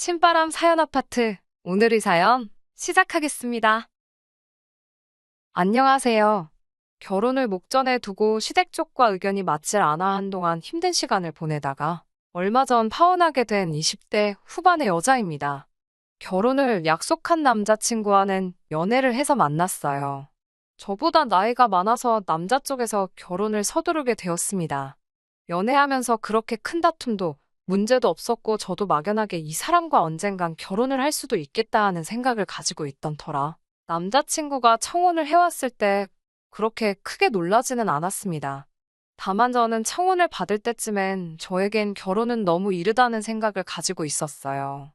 신바람 사연 아파트. 오늘의 사연 시작하겠습니다. 안녕하세요. 결혼을 목전에 두고 시댁 쪽과 의견이 맞질 않아 한동안 힘든 시간을 보내다가 얼마 전 파혼하게 된 20대 후반의 여자입니다. 결혼을 약속한 남자친구와는 연애를 해서 만났어요. 저보다 나이가 많아서 남자 쪽에서 결혼을 서두르게 되었습니다. 연애하면서 그렇게 큰 다툼도 문제도 없었고 저도 막연하게 이 사람과 언젠간 결혼을 할 수도 있겠다 하는 생각을 가지고 있던 터라 남자친구가 청혼을 해왔을 때 그렇게 크게 놀라지는 않았습니다. 다만 저는 청혼을 받을 때쯤엔 저에겐 결혼은 너무 이르다는 생각을 가지고 있었어요.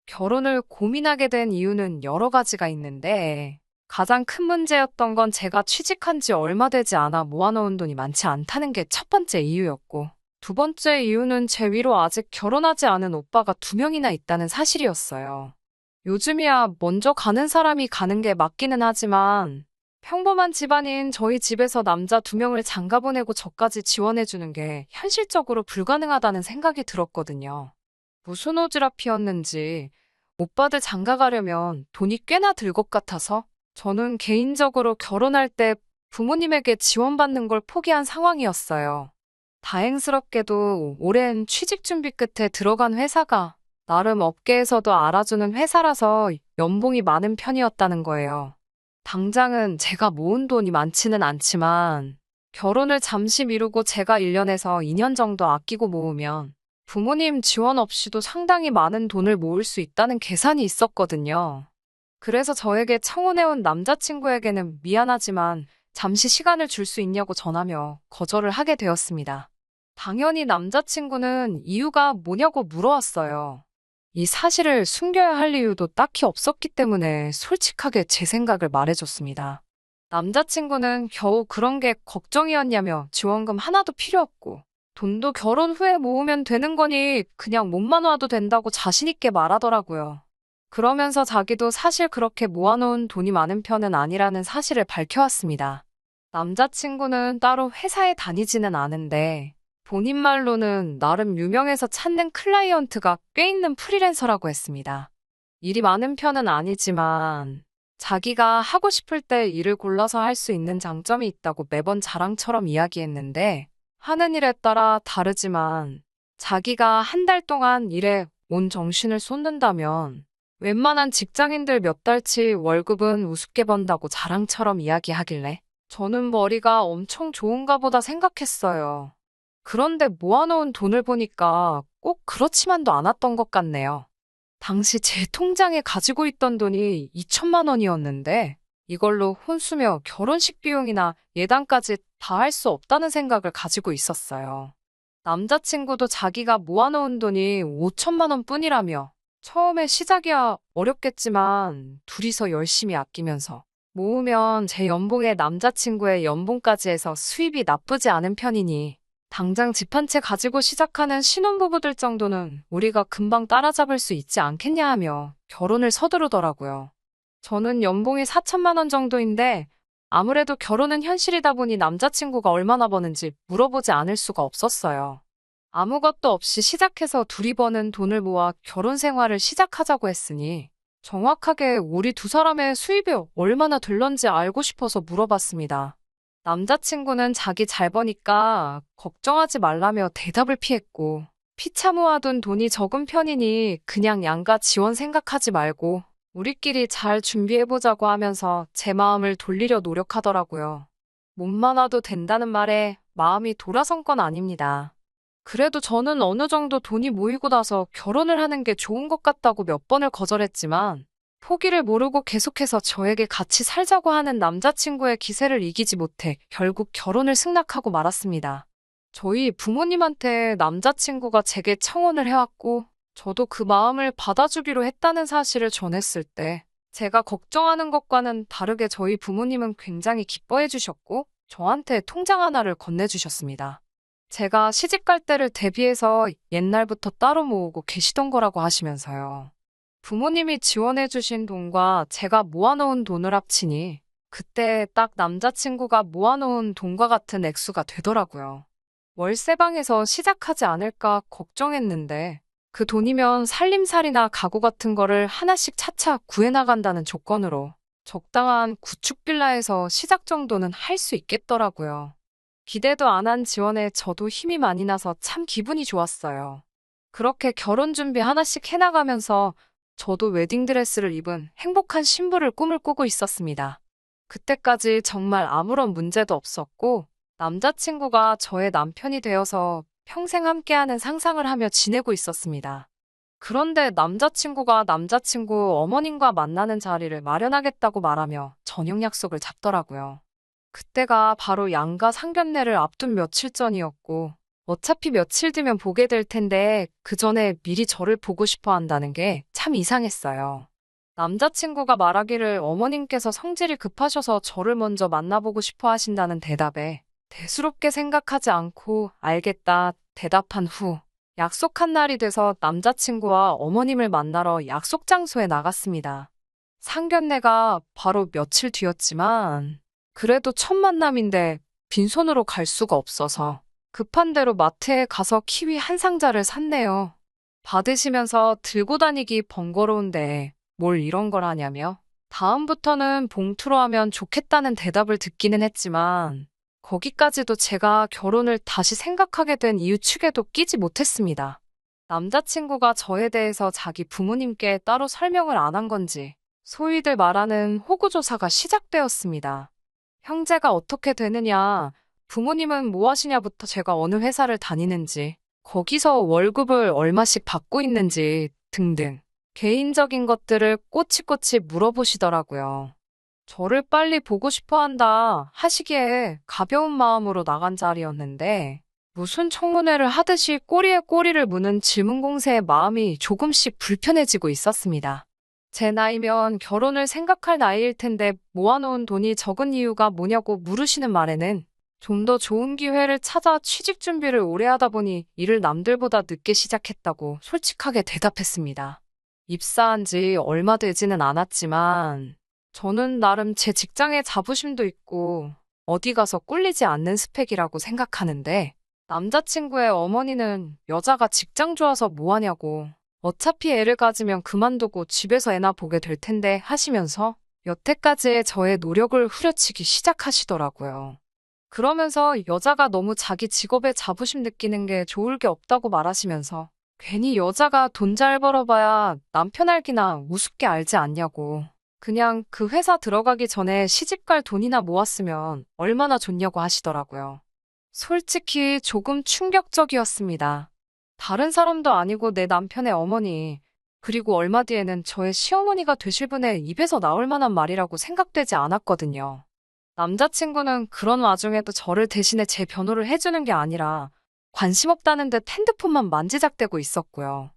결혼을 고민하게 된 이유는 여러 가지가 있는데 가장 큰 문제였던 건 제가 취직한 지 얼마 되지 않아 모아놓은 돈이 많지 않다는 게 첫 번째 이유였고, 두 번째 이유는 제 위로 아직 결혼하지 않은 오빠가 2명이나 있다는 사실이었어요. 요즘이야 먼저 가는 사람이 가는 게 맞기는 하지만 평범한 집안인 저희 집에서 남자 2명을 장가 보내고 저까지 지원해주는 게 현실적으로 불가능하다는 생각이 들었거든요. 무슨 오지랖이었는지 오빠들 장가 가려면 돈이 꽤나 들 것 같아서 저는 개인적으로 결혼할 때 부모님에게 지원받는 걸 포기한 상황이었어요. 다행스럽게도 오랜 취직 준비 끝에 들어간 회사가 나름 업계에서도 알아주는 회사라서 연봉이 많은 편이었다는 거예요. 당장은 제가 모은 돈이 많지는 않지만 결혼을 잠시 미루고 제가 1년에서 2년 정도 아끼고 모으면 부모님 지원 없이도 상당히 많은 돈을 모을 수 있다는 계산이 있었거든요. 그래서 저에게 청혼해온 남자친구에게는 미안하지만 잠시 시간을 줄 수 있냐고 전하며 거절을 하게 되었습니다. 당연히 남자친구는 이유가 뭐냐고 물어왔어요. 이 사실을 숨겨야 할 이유도 딱히 없었기 때문에 솔직하게 제 생각을 말해줬습니다. 남자친구는 겨우 그런 게 걱정이었냐며 지원금 하나도 필요 없고 돈도 결혼 후에 모으면 되는 거니 그냥 몸만 와도 된다고 자신있게 말하더라고요. 그러면서 자기도 사실 그렇게 모아놓은 돈이 많은 편은 아니라는 사실을 밝혀왔습니다. 남자친구는 따로 회사에 다니지는 않은데 본인 말로는 나름 유명해서 찾는 클라이언트가 꽤 있는 프리랜서라고 했습니다. 일이 많은 편은 아니지만 자기가 하고 싶을 때 일을 골라서 할 수 있는 장점이 있다고 매번 자랑처럼 이야기했는데 하는 일에 따라 다르지만 자기가 한 달 동안 일에 온 정신을 쏟는다면 웬만한 직장인들 몇 달치 월급은 우습게 번다고 자랑처럼 이야기하길래 저는 머리가 엄청 좋은가 보다 생각했어요. 그런데 모아놓은 돈을 보니까 꼭 그렇지만도 않았던 것 같네요. 당시 제 통장에 가지고 있던 돈이 2천만 원이었는데 이걸로 혼수며 결혼식 비용이나 예단까지 다 할 수 없다는 생각을 가지고 있었어요. 남자친구도 자기가 모아놓은 돈이 5천만 원 뿐이라며 처음에 시작이야 어렵겠지만 둘이서 열심히 아끼면서 모으면 제 연봉에 남자친구의 연봉까지 해서 수입이 나쁘지 않은 편이니 당장 집 한 채 가지고 시작하는 신혼부부들 정도는 우리가 금방 따라잡을 수 있지 않겠냐 하며 결혼을 서두르더라고요. 저는 연봉이 4천만 원 정도인데 아무래도 결혼은 현실이다 보니 남자친구가 얼마나 버는지 물어보지 않을 수가 없었어요. 아무것도 없이 시작해서 둘이 버는 돈을 모아 결혼 생활을 시작하자고 했으니 정확하게 우리 두 사람의 수입이 얼마나 될런지 알고 싶어서 물어봤습니다. 남자친구는 자기 잘 버니까 걱정하지 말라며 대답을 피했고 피차 모아둔 돈이 적은 편이니 그냥 양가 지원 생각하지 말고 우리끼리 잘 준비해보자고 하면서 제 마음을 돌리려 노력하더라고요. 몸만 와도 된다는 말에 마음이 돌아선 건 아닙니다. 그래도 저는 어느 정도 돈이 모이고 나서 결혼을 하는 게 좋은 것 같다고 몇 번을 거절했지만 포기를 모르고 계속해서 저에게 같이 살자고 하는 남자친구의 기세를 이기지 못해 결국 결혼을 승낙하고 말았습니다. 저희 부모님한테 남자친구가 제게 청혼을 해왔고 저도 그 마음을 받아주기로 했다는 사실을 전했을 때 제가 걱정하는 것과는 다르게 저희 부모님은 굉장히 기뻐해 주셨고 저한테 통장 하나를 건네주셨습니다. 제가 시집갈 때를 대비해서 옛날부터 따로 모으고 계시던 거라고 하시면서요. 부모님이 지원해주신 돈과 제가 모아놓은 돈을 합치니 그때 딱 남자친구가 모아놓은 돈과 같은 액수가 되더라고요. 월세방에서 시작하지 않을까 걱정했는데 그 돈이면 살림살이나 가구 같은 거를 하나씩 차차 구해나간다는 조건으로 적당한 구축 빌라에서 시작 정도는 할 수 있겠더라고요. 기대도 안 한 지원에 저도 힘이 많이 나서 참 기분이 좋았어요. 그렇게 결혼 준비 하나씩 해나가면서 저도 웨딩드레스를 입은 행복한 신부를 꿈을 꾸고 있었습니다. 그때까지 정말 아무런 문제도 없었고, 남자친구가 저의 남편이 되어서 평생 함께하는 상상을 하며 지내고 있었습니다. 그런데 남자친구 어머님과 만나는 자리를 마련하겠다고 말하며 저녁 약속을 잡더라고요. 그때가 바로 양가 상견례를 앞둔 며칠 전이었고, 어차피 며칠 뒤면 보게 될 텐데, 그 전에 미리 저를 보고 싶어 한다는 게 참 이상했어요. 남자친구가 말하기를 어머님께서 성질이 급하셔서 저를 먼저 만나보고 싶어 하신다는 대답에 대수롭게 생각하지 않고 알겠다 대답한 후 약속한 날이 돼서 남자친구와 어머님을 만나러 약속 장소에 나갔습니다. 상견례가 바로 며칠 뒤였지만 그래도 첫 만남인데 빈손으로 갈 수가 없어서 급한 대로 마트에 가서 키위 한 상자를 샀네요. 받으시면서 들고 다니기 번거로운데 뭘 이런 걸 하냐며 다음부터는 봉투로 하면 좋겠다는 대답을 듣기는 했지만 거기까지도 제가 결혼을 다시 생각하게 된 이유 축에도 끼지 못했습니다. 남자친구가 저에 대해서 자기 부모님께 따로 설명을 안 한 건지 소위들 말하는 호구조사가 시작되었습니다. 형제가 어떻게 되느냐, 부모님은 뭐 하시냐부터 제가 어느 회사를 다니는지, 거기서 월급을 얼마씩 받고 있는지 등등 개인적인 것들을 꼬치꼬치 물어보시더라고요. 저를 빨리 보고 싶어 한다 하시기에 가벼운 마음으로 나간 자리였는데 무슨 청문회를 하듯이 꼬리에 꼬리를 무는 질문 공세에 마음이 조금씩 불편해지고 있었습니다. 제 나이면 결혼을 생각할 나이일 텐데 모아놓은 돈이 적은 이유가 뭐냐고 물으시는 말에는 좀 더 좋은 기회를 찾아 취직 준비를 오래 하다 보니 일을 남들보다 늦게 시작했다고 솔직하게 대답했습니다. 입사한 지 얼마 되지는 않았지만 저는 나름 제 직장에 자부심도 있고 어디 가서 꿀리지 않는 스펙이라고 생각하는데 남자친구의 어머니는 여자가 직장 좋아서 뭐 하냐고 어차피 애를 가지면 그만두고 집에서 애나 보게 될 텐데 하시면서 여태까지의 저의 노력을 후려치기 시작하시더라고요. 그러면서 여자가 너무 자기 직업에 자부심 느끼는 게 좋을 게 없다고 말하시면서 괜히 여자가 돈 잘 벌어봐야 남편 알기나 우습게 알지 않냐고. 그냥 그 회사 들어가기 전에 시집갈 돈이나 모았으면 얼마나 좋냐고 하시더라고요. 솔직히 조금 충격적이었습니다. 다른 사람도 아니고 내 남편의 어머니, 그리고 얼마 뒤에는 저의 시어머니가 되실 분의 입에서 나올 만한 말이라고 생각되지 않았거든요. 남자친구는 그런 와중에도 저를 대신에 제 변호를 해주는 게 아니라 관심 없다는 듯 핸드폰만 만지작대고 있었고요.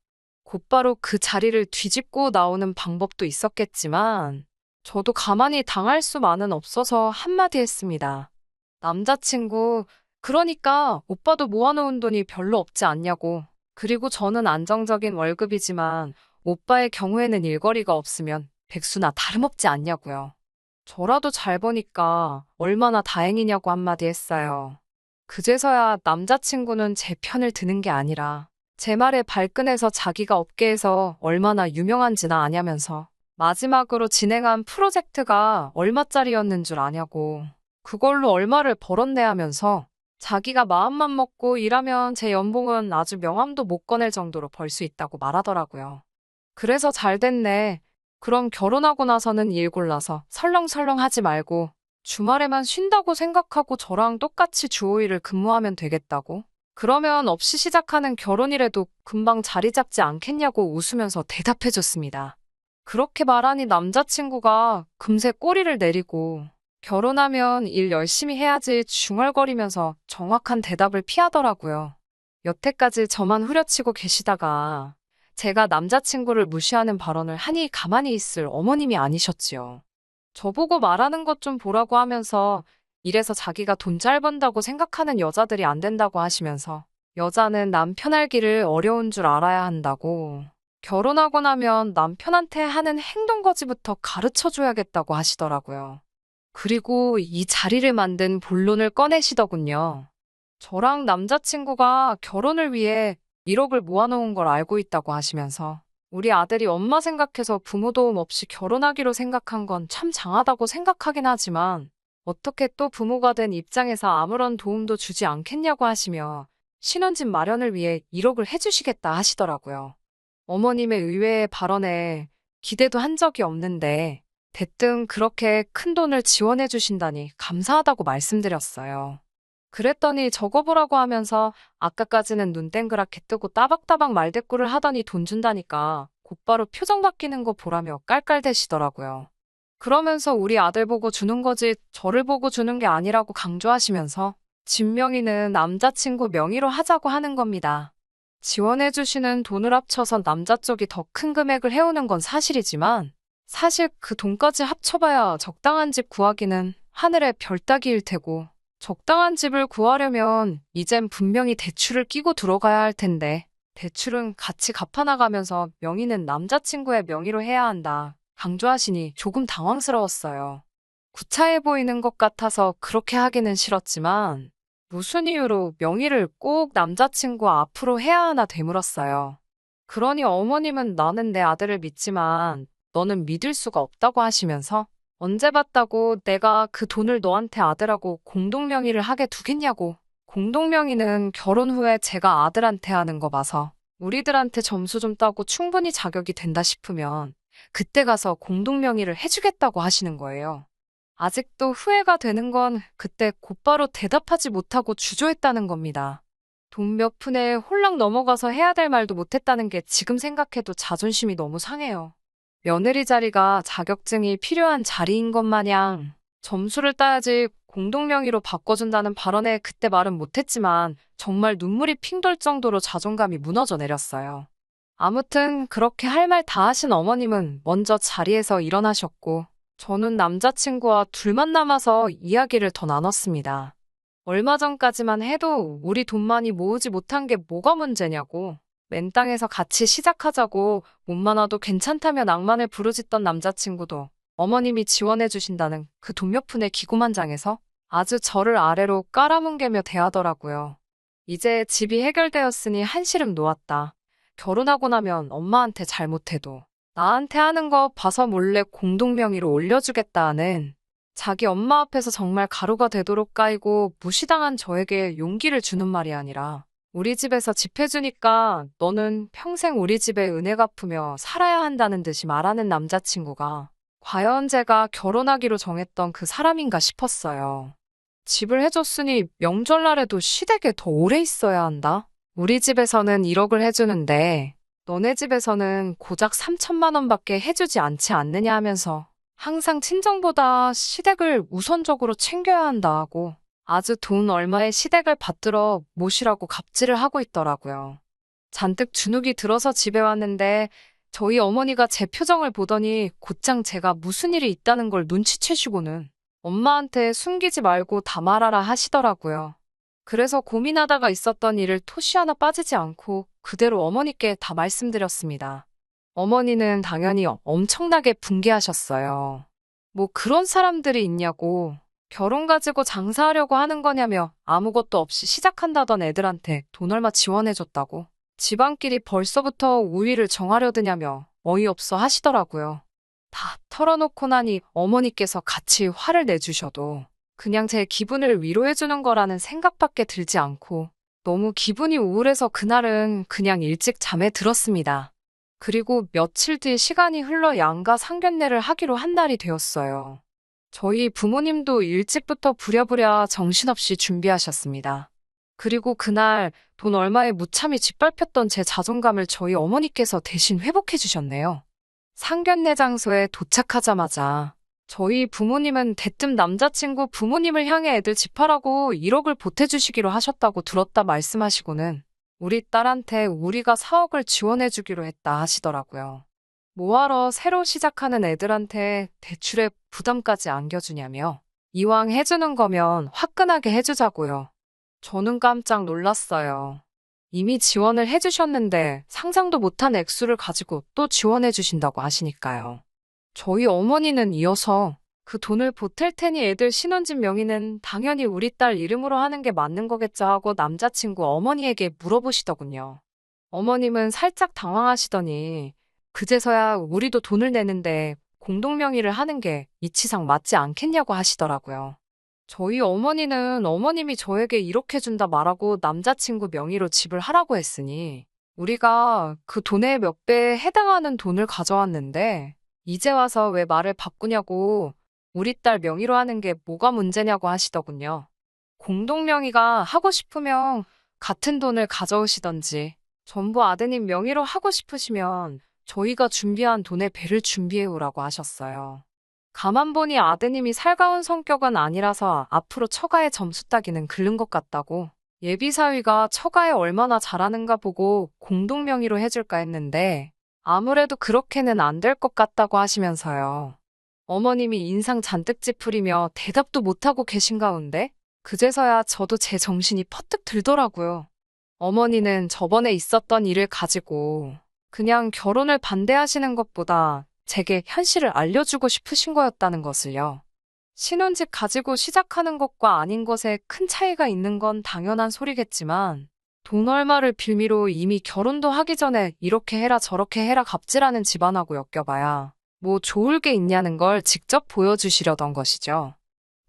곧바로 그 자리를 뒤집고 나오는 방법도 있었겠지만 저도 가만히 당할 수만은 없어서 한마디 했습니다. 남자친구, 그러니까 오빠도 모아놓은 돈이 별로 없지 않냐고. 그리고 저는 안정적인 월급이지만 오빠의 경우에는 일거리가 없으면 백수나 다름없지 않냐고요. 저라도 잘 버니까 얼마나 다행이냐고 한마디 했어요. 그제서야 남자친구는 제 편을 드는 게 아니라 제 말에 발끈해서 자기가 업계에서 얼마나 유명한지나 아냐면서 마지막으로 진행한 프로젝트가 얼마짜리였는 줄 아냐고 그걸로 얼마를 벌었네 하면서 자기가 마음만 먹고 일하면 제 연봉은 아주 명함도 못 꺼낼 정도로 벌 수 있다고 말하더라고요. 그래서 잘 됐네. 그럼 결혼하고 나서는 일 골라서 설렁설렁 하지 말고 주말에만 쉰다고 생각하고 저랑 똑같이 주 5일을 근무하면 되겠다고? 그러면 없이 시작하는 결혼이라도 금방 자리 잡지 않겠냐고 웃으면서 대답해줬습니다. 그렇게 말하니 남자친구가 금세 꼬리를 내리고 결혼하면 일 열심히 해야지 중얼거리면서 정확한 대답을 피하더라고요. 여태까지 저만 후려치고 계시다가 제가 남자친구를 무시하는 발언을 하니 가만히 있을 어머님이 아니셨지요. 저보고 말하는 것 좀 보라고 하면서 이래서 자기가 돈 잘 번다고 생각하는 여자들이 안 된다고 하시면서 여자는 남편 알기를 어려운 줄 알아야 한다고 결혼하고 나면 남편한테 하는 행동거지부터 가르쳐줘야겠다고 하시더라고요. 그리고 이 자리를 만든 본론을 꺼내시더군요. 저랑 남자친구가 결혼을 위해 1억을 모아놓은 걸 알고 있다고 하시면서 우리 아들이 엄마 생각해서 부모 도움 없이 결혼하기로 생각한 건 참 장하다고 생각하긴 하지만 어떻게 또 부모가 된 입장에서 아무런 도움도 주지 않겠냐고 하시며 신혼집 마련을 위해 1억을 해주시겠다 하시더라고요. 어머님의 의외의 발언에 기대도 한 적이 없는데 대뜸 그렇게 큰 돈을 지원해 주신다니 감사하다고 말씀드렸어요. 그랬더니 적어보라고 하면서 아까까지는 눈 땡그랗게 뜨고 따박따박 말대꾸를 하더니 돈 준다니까 곧바로 표정 바뀌는 거 보라며 깔깔대시더라고요. 그러면서 우리 아들 보고 주는 거지 저를 보고 주는 게 아니라고 강조하시면서 집 명의는 남자친구 명의로 하자고 하는 겁니다. 지원해주시는 돈을 합쳐서 남자 쪽이 더 큰 금액을 해오는 건 사실이지만 사실 그 돈까지 합쳐봐야 적당한 집 구하기는 하늘의 별 따기일 테고 적당한 집을 구하려면 이젠 분명히 대출을 끼고 들어가야 할 텐데 대출은 같이 갚아나가면서 명의는 남자친구의 명의로 해야 한다 강조하시니 조금 당황스러웠어요. 구차해 보이는 것 같아서 그렇게 하기는 싫었지만 무슨 이유로 명의를 꼭 남자친구 앞으로 해야 하나 되물었어요. 그러니 어머님은 나는 내 아들을 믿지만 너는 믿을 수가 없다고 하시면서 언제 봤다고 내가 그 돈을 너한테 아들하고 공동명의를 하게 두겠냐고. 공동명의는 결혼 후에 제가 아들한테 하는 거 봐서 우리들한테 점수 좀 따고 충분히 자격이 된다 싶으면 그때 가서 공동명의를 해주겠다고 하시는 거예요. 아직도 후회가 되는 건 그때 곧바로 대답하지 못하고 주저했다는 겁니다. 돈 몇 푼에 홀랑 넘어가서 해야 될 말도 못했다는 게 지금 생각해도 자존심이 너무 상해요. 며느리 자리가 자격증이 필요한 자리인 것 마냥 점수를 따야지 공동명의로 바꿔준다는 발언에 그때 말은 못했지만 정말 눈물이 핑 돌 정도로 자존감이 무너져 내렸어요. 아무튼 그렇게 할 말 다 하신 어머님은 먼저 자리에서 일어나셨고 저는 남자친구와 둘만 남아서 이야기를 더 나눴습니다. 얼마 전까지만 해도 우리 돈 많이 모으지 못한 게 뭐가 문제냐고 맨땅에서 같이 시작하자고 몸만 와도 괜찮다며 낭만을 부르짖던 남자친구도 어머님이 지원해 주신다는 그 돈 몇 푼의 기고만장해서 아주 저를 아래로 깔아뭉개며 대하더라고요. 이제 집이 해결되었으니 한시름 놓았다. 결혼하고 나면 엄마한테 잘못해도 나한테 하는 거 봐서 몰래 공동명의로 올려주겠다는 자기 엄마 앞에서 정말 가루가 되도록 까이고 무시당한 저에게 용기를 주는 말이 아니라 우리 집에서 집 해주니까 너는 평생 우리 집에 은혜 갚으며 살아야 한다는 듯이 말하는 남자친구가 과연 제가 결혼하기로 정했던 그 사람인가 싶었어요. 집을 해줬으니 명절날에도 시댁에 더 오래 있어야 한다? 우리 집에서는 1억을 해주는데 너네 집에서는 고작 3천만 원밖에 해주지 않지 않느냐 하면서 항상 친정보다 시댁을 우선적으로 챙겨야 한다 하고 아주 돈 얼마의 시댁을 받들어 모시라고 갑질을 하고 있더라고요. 잔뜩 주눅이 들어서 집에 왔는데 저희 어머니가 제 표정을 보더니 곧장 제가 무슨 일이 있다는 걸 눈치채시고는 엄마한테 숨기지 말고 다 말하라 하시더라고요. 그래서 고민하다가 있었던 일을 토시 하나 빠지지 않고 그대로 어머니께 다 말씀드렸습니다. 어머니는 당연히 엄청나게 분개하셨어요. 뭐 그런 사람들이 있냐고. 결혼 가지고 장사하려고 하는 거냐며 아무것도 없이 시작한다던 애들한테 돈 얼마 지원해줬다고. 집안끼리 벌써부터 우위를 정하려드냐며 어이없어 하시더라고요. 다 털어놓고 나니 어머니께서 같이 화를 내주셔도 그냥 제 기분을 위로해주는 거라는 생각밖에 들지 않고 너무 기분이 우울해서 그날은 그냥 일찍 잠에 들었습니다. 그리고 며칠 뒤 시간이 흘러 양가 상견례를 하기로 한 날이 되었어요. 저희 부모님도 일찍부터 부랴부랴 정신없이 준비하셨습니다. 그리고 그날 돈 얼마에 무참히 짓밟혔던 제 자존감을 저희 어머니께서 대신 회복해 주셨네요. 상견례 장소에 도착하자마자 저희 부모님은 대뜸 남자친구 부모님을 향해 애들 집하라고 1억을 보태주시기로 하셨다고 들었다 말씀하시고는 우리 딸한테 우리가 4억을 지원해주기로 했다 하시더라고요. 뭐하러 새로 시작하는 애들한테 대출에 부담까지 안겨주냐며 이왕 해주는 거면 화끈하게 해주자고요. 저는 깜짝 놀랐어요. 이미 지원을 해주셨는데 상상도 못한 액수를 가지고 또 지원해주신다고 하시니까요. 저희 어머니는 이어서 그 돈을 보탤 테니 애들 신혼집 명의는 당연히 우리 딸 이름으로 하는 게 맞는 거겠죠 하고 남자친구 어머니에게 물어보시더군요. 어머님은 살짝 당황하시더니 그제서야 우리도 돈을 내는데 공동명의를 하는 게 이치상 맞지 않겠냐고 하시더라고요. 저희 어머니는 어머님이 저에게 이렇게 준다 말하고 남자친구 명의로 집을 하라고 했으니 우리가 그 돈의 몇 배에 해당하는 돈을 가져왔는데 이제 와서 왜 말을 바꾸냐고 우리 딸 명의로 하는 게 뭐가 문제냐고 하시더군요. 공동명의가 하고 싶으면 같은 돈을 가져오시던지 전부 아드님 명의로 하고 싶으시면 저희가 준비한 돈의 배를 준비해 오라고 하셨어요. 가만 보니 아드님이 살가운 성격은 아니라서 앞으로 처가의 점수 따기는 글른 것 같다고 예비사위가 처가에 얼마나 잘하는가 보고 공동명의로 해줄까 했는데 아무래도 그렇게는 안 될 것 같다고 하시면서요. 어머님이 인상 잔뜩 찌푸리며 대답도 못하고 계신 가운데 그제서야 저도 제 정신이 퍼뜩 들더라고요. 어머니는 저번에 있었던 일을 가지고 그냥 결혼을 반대하시는 것보다 제게 현실을 알려주고 싶으신 거였다는 것을요. 신혼집 가지고 시작하는 것과 아닌 것에 큰 차이가 있는 건 당연한 소리겠지만 돈 얼마를 빌미로 이미 결혼도 하기 전에 이렇게 해라 저렇게 해라 갑질하는 집안하고 엮여봐야 뭐 좋을 게 있냐는 걸 직접 보여주시려던 것이죠.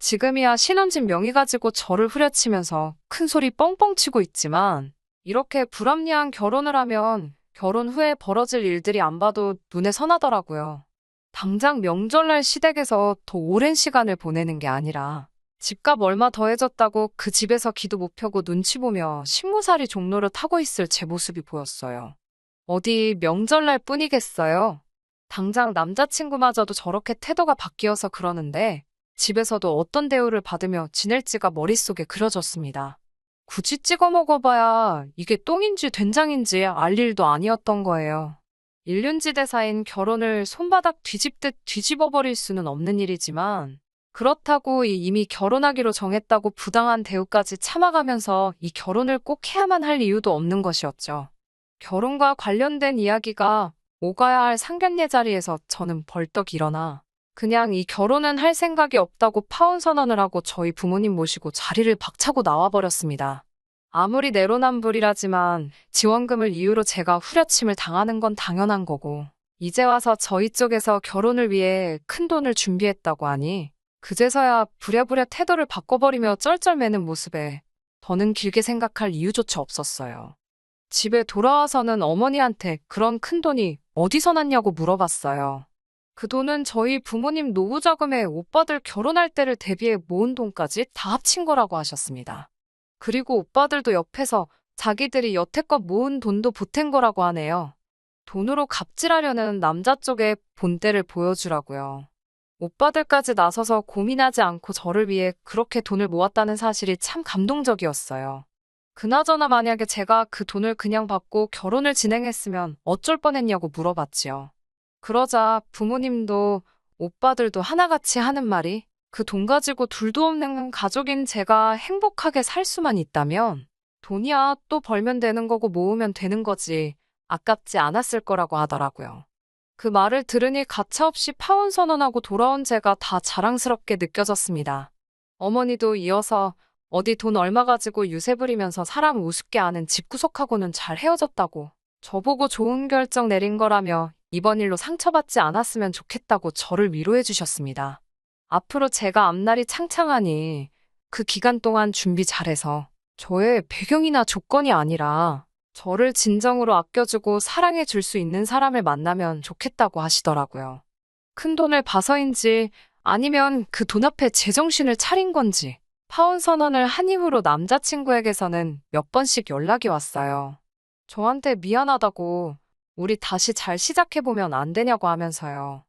지금이야 신혼집 명의 가지고 저를 후려치면서 큰 소리 뻥뻥 치고 있지만 이렇게 불합리한 결혼을 하면 결혼 후에 벌어질 일들이 안 봐도 눈에 선하더라고요. 당장 명절날 시댁에서 더 오랜 시간을 보내는 게 아니라 집값 얼마 더해졌다고 그 집에서 기도 못 펴고 눈치 보며 신고살이 종로를 타고 있을 제 모습이 보였어요. 어디 명절날 뿐이겠어요. 당장 남자친구마저도 저렇게 태도가 바뀌어서 그러는데 집에서도 어떤 대우를 받으며 지낼지가 머릿속에 그려졌습니다. 굳이 찍어 먹어봐야 이게 똥인지 된장인지 알 일도 아니었던 거예요. 일륜지대사인 결혼을 손바닥 뒤집듯 뒤집어버릴 수는 없는 일이지만 그렇다고 이미 결혼하기로 정했다고 부당한 대우까지 참아가면서 이 결혼을 꼭 해야만 할 이유도 없는 것이었죠. 결혼과 관련된 이야기가 오가야 할 상견례 자리에서 저는 벌떡 일어나 그냥 이 결혼은 할 생각이 없다고 파혼 선언을 하고 저희 부모님 모시고 자리를 박차고 나와버렸습니다. 아무리 내로남불이라지만 지원금을 이유로 제가 후려침을 당하는 건 당연한 거고 이제 와서 저희 쪽에서 결혼을 위해 큰 돈을 준비했다고 하니 그제서야 부랴부랴 태도를 바꿔버리며 쩔쩔매는 모습에 더는 길게 생각할 이유조차 없었어요. 집에 돌아와서는 어머니한테 그런 큰 돈이 어디서 났냐고 물어봤어요. 그 돈은 저희 부모님 노후 자금에 오빠들 결혼할 때를 대비해 모은 돈까지 다 합친 거라고 하셨습니다. 그리고 오빠들도 옆에서 자기들이 여태껏 모은 돈도 보탠 거라고 하네요. 돈으로 갑질하려는 남자 쪽의 본때를 보여주라고요. 오빠들까지 나서서 고민하지 않고 저를 위해 그렇게 돈을 모았다는 사실이 참 감동적이었어요. 그나저나 만약에 제가 그 돈을 그냥 받고 결혼을 진행했으면 어쩔 뻔했냐고 물어봤지요. 그러자 부모님도 오빠들도 하나같이 하는 말이 그 돈 가지고 둘도 없는 가족인 제가 행복하게 살 수만 있다면 돈이야 또 벌면 되는 거고 모으면 되는 거지 아깝지 않았을 거라고 하더라고요. 그 말을 들으니 가차없이 파혼 선언하고 돌아온 제가 다 자랑스럽게 느껴졌습니다. 어머니도 이어서 어디 돈 얼마 가지고 유세 부리면서 사람 우습게 아는 집구석하고는 잘 헤어졌다고 저보고 좋은 결정 내린 거라며 이번 일로 상처받지 않았으면 좋겠다고 저를 위로해 주셨습니다. 앞으로 제가 앞날이 창창하니 그 기간 동안 준비 잘해서 저의 배경이나 조건이 아니라 저를 진정으로 아껴주고 사랑해 줄 수 있는 사람을 만나면 좋겠다고 하시더라고요. 큰 돈을 봐서인지 아니면 그 돈 앞에 제정신을 차린 건지 파혼 선언을 한 이후로 남자친구에게서는 몇 번씩 연락이 왔어요. 저한테 미안하다고 우리 다시 잘 시작해보면 안 되냐고 하면서요.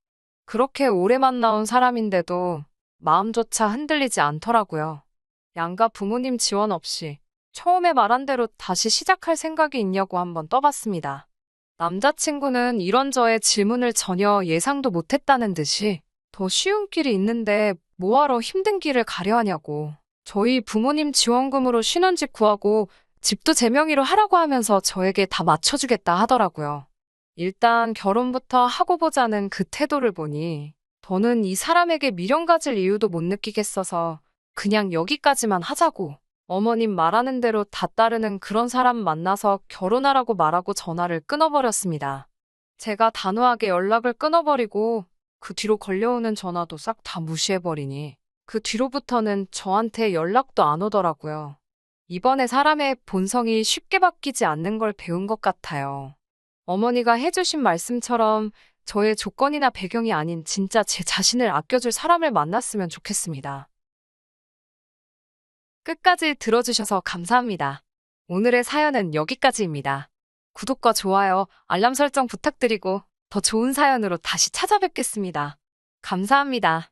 그렇게 오래 만나온 사람인데도 마음조차 흔들리지 않더라고요. 양가 부모님 지원 없이 처음에 말한 대로 다시 시작할 생각이 있냐고 한번 떠봤습니다. 남자친구는 이런 저의 질문을 전혀 예상도 못했다는 듯이 더 쉬운 길이 있는데 뭐하러 힘든 길을 가려 하냐고 저희 부모님 지원금으로 신혼집 구하고 집도 제 명의로 하라고 하면서 저에게 다 맞춰주겠다 하더라고요. 일단 결혼부터 하고 보자는 그 태도를 보니 더는 이 사람에게 미련 가질 이유도 못 느끼겠어서 그냥 여기까지만 하자고 어머님 말하는 대로 다 따르는 그런 사람 만나서 결혼하라고 말하고 전화를 끊어버렸습니다. 제가 단호하게 연락을 끊어버리고 그 뒤로 걸려오는 전화도 싹 다 무시해버리니 그 뒤로부터는 저한테 연락도 안 오더라고요. 이번에 사람의 본성이 쉽게 바뀌지 않는 걸 배운 것 같아요. 어머니가 해주신 말씀처럼 저의 조건이나 배경이 아닌 진짜 제 자신을 아껴줄 사람을 만났으면 좋겠습니다. 끝까지 들어주셔서 감사합니다. 오늘의 사연은 여기까지입니다. 구독과 좋아요, 알람 설정 부탁드리고 더 좋은 사연으로 다시 찾아뵙겠습니다. 감사합니다.